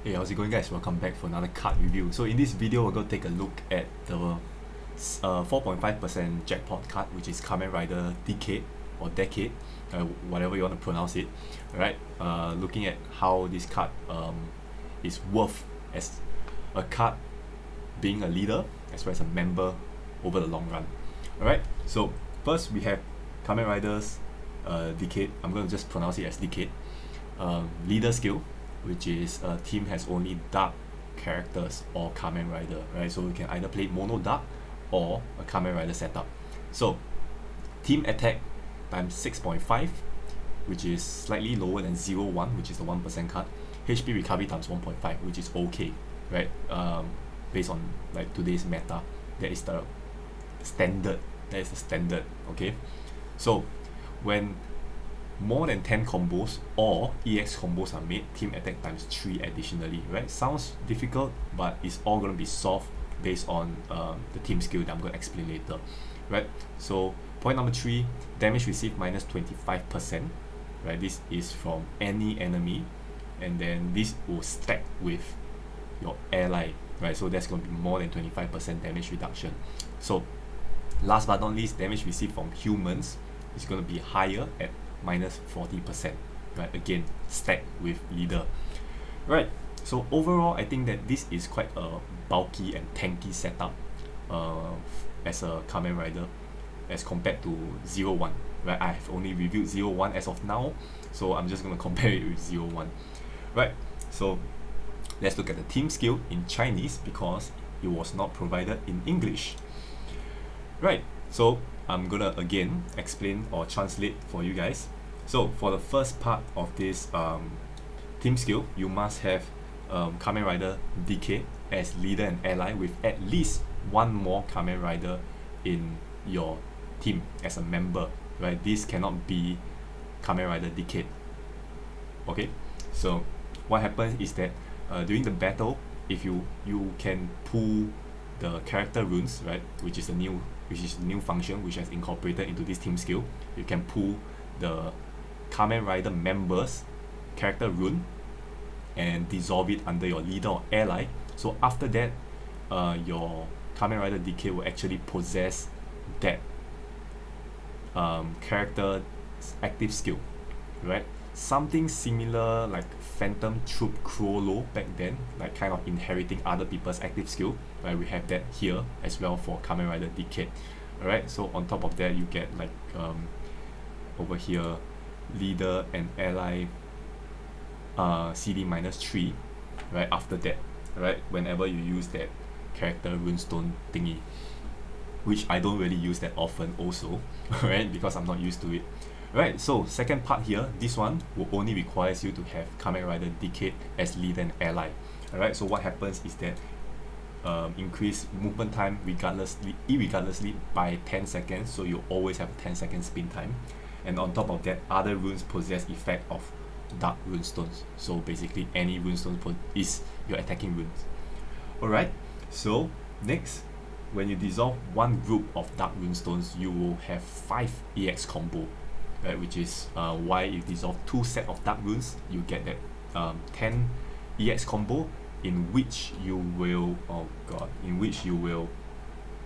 Hey, how's it going, guys? Welcome back for another card review. So in this video, we're going to take a look at the 4.5% jackpot card, which is Kamen Rider Decade or Decade, whatever you want to pronounce it. Alright, looking at how this card is worth as a card being a leader as well as a member over the long run. Alright, so first we have Kamen Rider's Decade. I'm going to just pronounce it as Decade. Leader skill, which is a team has only dark characters or Kamen Rider, right? So you can either play mono dark or a Kamen Rider setup. So team attack times 6.5, which is slightly lower than 0.1, which is the 1% card. HP recovery times 1.5, which is okay, right? Based on like today's meta, that is the standard. That is the standard, okay? So when more than 10 combos or EX combos are made, team attack times 3 additionally, right? Sounds difficult, but it's all going to be solved based on the team skill that I'm going to explain later, right? So point number 3, damage received minus 25%, right? This is from any enemy, and then this will stack with your ally, right? So that's going to be more than 25% damage reduction. So last but not least, damage received from humans is going to be higher at minus 40%, right? Again, stacked with leader, right? So overall, I think that this is quite a bulky and tanky setup as a Kamen Rider as compared to 0.1, right? I have only reviewed 0.1 as of now, so I'm just going to compare it with 0.1, right? So let's look at the team skill in Chinese because it was not provided in English, right? So I'm gonna again explain or translate for you guys. So for the first part of this team skill, you must have Kamen Rider DK as leader and ally with at least one more Kamen Rider in your team as a member, right? This cannot be Kamen Rider Decade. Okay, so what happens is that during the battle, if you can pull the character runes, right, which is a new function which has incorporated into this team skill. You can pull the Kamen Rider members character rune and dissolve it under your leader or ally. So after that, your Kamen Rider DK will actually possess that character's active skill, right? Something similar like Phantom Troop Crollo back then, like kind of inheriting other people's active skill, right? We have that here as well for Kamen Rider Decade. Alright, so on top of that you get like over here leader and ally CD minus 3, right? After that, right, whenever you use that character runestone thingy, which I don't really use that often also, right, because I'm not used to it. Right, so second part here, this one will only requires you to have Kamen Rider Decade as leader and ally. Alright, so what happens is that increase movement time irregardlessly by 10 seconds, so you always have 10-second spin time. And on top of that, other runes possess effect of dark runestones. So basically any runestone is your attacking runes. Alright, so next, when you dissolve one group of dark runestones, you will have 5 EX combo. Right, which is why you dissolve 2 set of dark runes, you get that 10 EX combo in which you will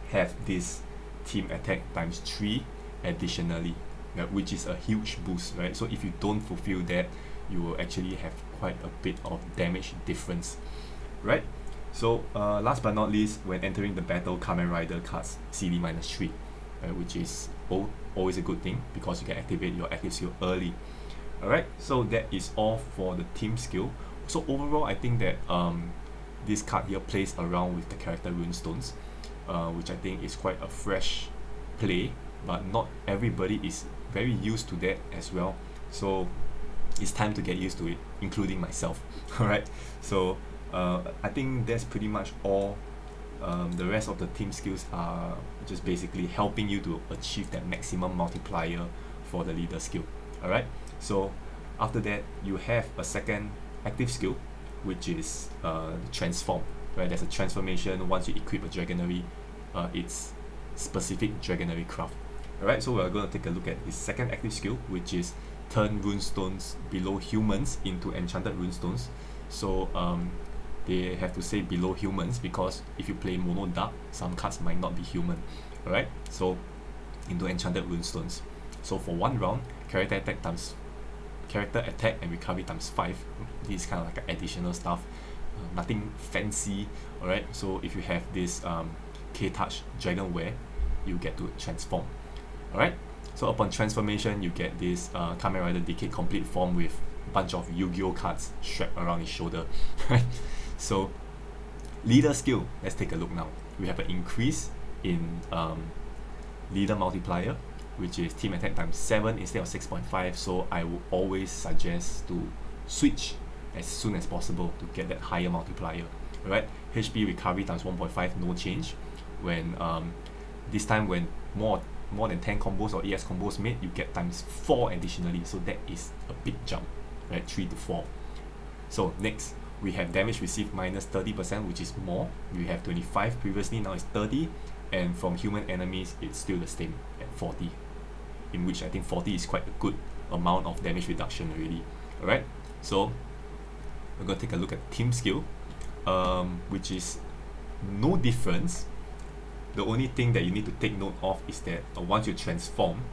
have this team attack times 3 additionally, right, which is a huge boost, right? So if you don't fulfill that, you will actually have quite a bit of damage difference, right? So last but not least, when entering the battle, Kamen Rider cards CD minus 3, right, which is always a good thing because you can activate your active skill early. Alright, so that is all for the team skill. So overall, I think that this card here plays around with the character runestones, which I think is quite a fresh play, but not everybody is very used to that as well. So it's time to get used to it, including myself. Alright, so I think that's pretty much all. The rest of the team skills are just basically helping you to achieve that maximum multiplier for the leader skill. Alright, so after that you have a second active skill, which is transform, right? There's a transformation once you equip a dragonary, it's specific dragonary craft. Alright, so we're going to take a look at his second active skill, which is turn runestones below humans into enchanted runestones. So they have to say below humans, because if you play mono dark, some cards might not be human. Alright, so into enchanted runestones. So for 1 round, character attack and recovery times 5. This is kind of like an additional stuff, nothing fancy. Alright, so if you have this K-Touch Dragonware, you get to transform. Alright, so upon transformation, you get this Kamen Rider Decade complete form with a bunch of Yu-Gi-Oh cards strapped around his shoulder. Right, so leader skill, let's take a look now. We have an increase in leader multiplier, which is team attack times 7 instead of 6.5. So I would always suggest to switch as soon as possible to get that higher multiplier. Alright, HP recovery times 1.5, no change. When this time when more than 10 combos or EX combos made, you get times 4 additionally, so that is a big jump, right? 3 to 4. So next, we have damage received minus 30%, which is more. We have 25 previously, now it's 30, and from human enemies, it's still the same at 40, in which I think 40 is quite a good amount of damage reduction already. Alright, so we're going to take a look at team skill, which is no difference. The only thing that you need to take note of is that once you transform,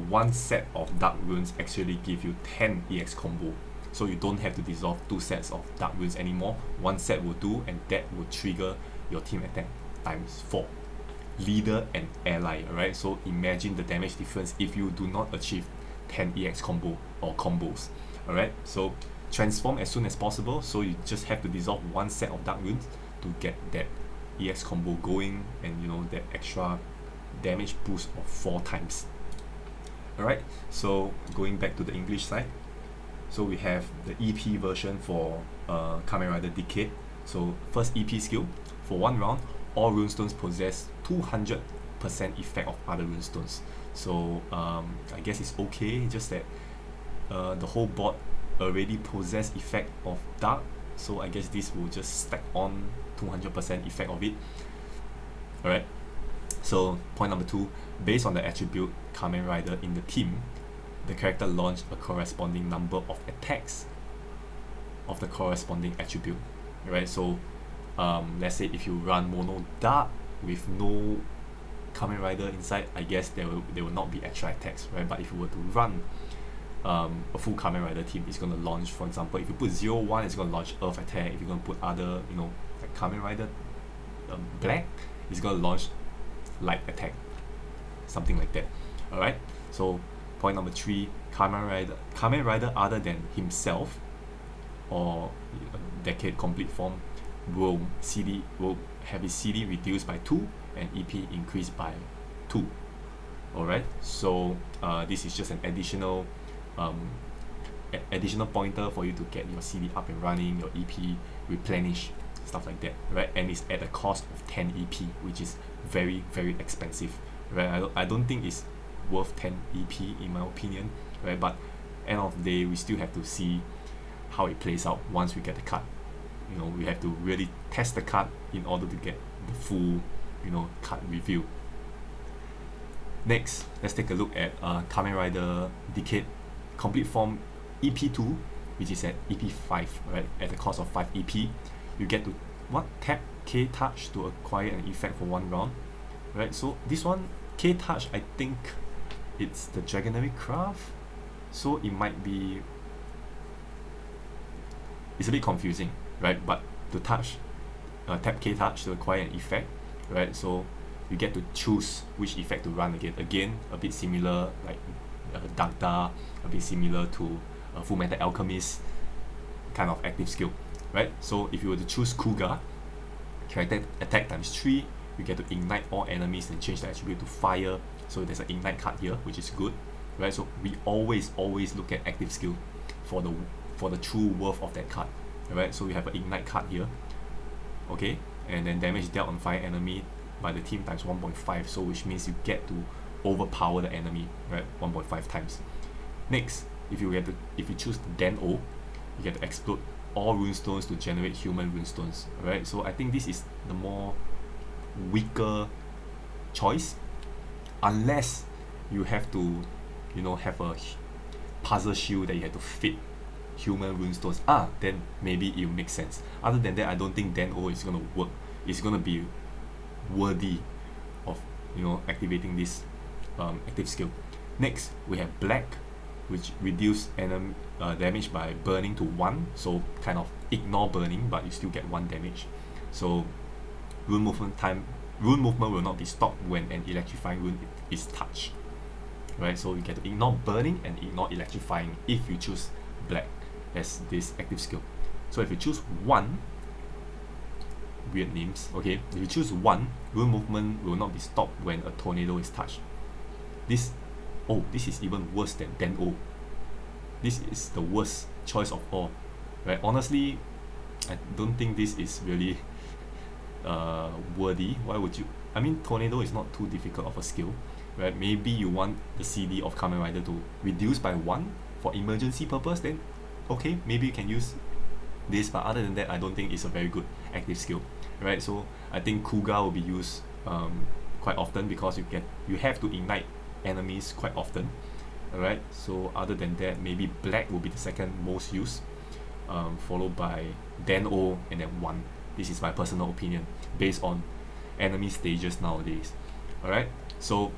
one set of dark runes actually give you 10 EX combo. So you don't have to dissolve 2 sets of dark runes anymore. 1 set will do, and that will trigger your team attack times 4. Leader and ally, alright? So imagine the damage difference if you do not achieve 10 EX combo or combos. Alright, so transform as soon as possible. So you just have to dissolve 1 set of dark runes to get that EX combo going, and you know, that extra damage boost of 4 times. Alright, so going back to the English side, so we have the EP version for Kamen Rider Decade. So first EP skill, for 1 round, all runestones possess 200% effect of other runestones. So I guess it's okay, just that the whole board already possess effect of dark, so I guess this will just stack on 200% effect of it. Alright, so point number 2, based on the attribute Kamen Rider in the team, the character launched a corresponding number of attacks of the corresponding attribute. Right, so let's say if you run mono dark with no Kamen Rider inside, I guess there will not be extra attacks, right? But if you were to run a full Kamen Rider team, it's going to launch, for example, if you put 0-1, it's going to launch Earth attack. If you're going to put other, you know, like Kamen Rider Black, it's going to launch Light attack, something like that. Alright, so point number 3, Kamen Rider other than himself or Decade complete form will have his CD reduced by 2 and EP increased by 2. Alright, so this is just an additional pointer for you to get your CD up and running, your EP replenished, stuff like that, right? And it's at a cost of 10 EP, which is very, very expensive, right? I don't think it's worth 10 EP in my opinion, right? But end of the day, we still have to see how it plays out once we get the card. You know, we have to really test the card in order to get the full, you know, card review. Next, let's take a look at Kamen Rider Decade complete form EP2, which is at EP5, right? At the cost of 5 EP, you get to tap K-Touch to acquire an effect for 1 round, right? So this one, K-Touch, I think it's the Dragonary Craft, so it might be, it's a bit confusing, right? But to tap K-Touch to acquire an effect, right? So you get to choose which effect to run again. Again, a bit similar like Dagda, a bit similar to Fullmetal Alchemist kind of active skill, right? So if you were to choose Kuga, character attack times 3, you get to ignite all enemies and change the attribute to fire. So there's an ignite card here, which is good, right? So we always look at active skill for the true worth of that card, right? So we have an ignite card here, okay, and then damage dealt on fire enemy by the team times 1.5, so which means you get to overpower the enemy, right? 1.5 times. Next, if you choose Den-O, you get to explode all runestones to generate human runestones, right? So I think this is the more weaker choice, unless you have to, you know, have a puzzle shield that you have to fit human runestones, then maybe it will make sense. Other than that, I don't think Dan O is gonna work. It's gonna be worthy of activating this active skill. Next, we have black, which reduce damage by burning to 1, so kind of ignore burning, but you still get 1 damage. So rune movement will not be stopped when an electrifying rune is touched. Right, so you get to ignore burning and ignore electrifying if you choose black as this active skill. So if you choose 1, weird names, okay, if you choose 1, rune movement will not be stopped when a tornado is touched. This is even worse than Dan O. This is the worst choice of all, right? Honestly, I don't think this is really worthy. Why would you? I mean, tornado is not too difficult of a skill, right? Maybe you want the CD of Kamen Rider to reduce by 1 for emergency purpose, then okay, maybe you can use this, but other than that, I don't think it's a very good active skill, right? So I think Kuga will be used quite often because you have to ignite enemies quite often. Alright, so other than that, maybe black will be the second most used, followed by Dan O and then 1. This is my personal opinion based on enemy stages nowadays. Alright, so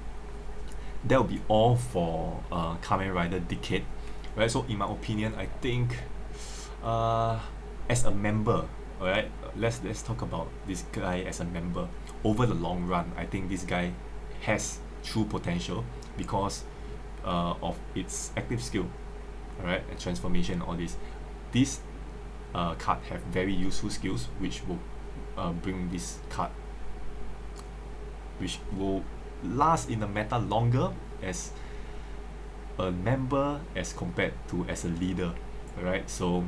that will be all for Kamen Rider Decade. Right, so in my opinion, I think as a member, alright, let's talk about this guy as a member. Over the long run, I think this guy has true potential because of its active skill, alright, and transformation, all this. This card have very useful skills which will bring this card, which will last in the meta longer as a member as compared to as a leader. Alright, so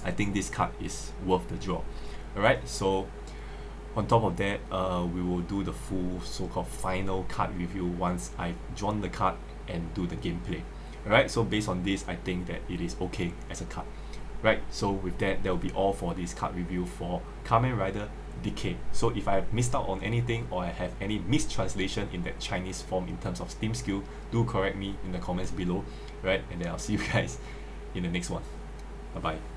I think this card is worth the draw. Alright, so on top of that, we will do the full so-called final card review once I've drawn the card and do the gameplay. Alright, so based on this, I think that it is okay as a card. Right, so with that will be all for this card review for Kamen Rider Decade. So if I have missed out on anything or I have any mistranslation in that Chinese form in terms of Steam skill, do correct me in the comments below. Right, and then I'll see you guys in the next one. Bye bye.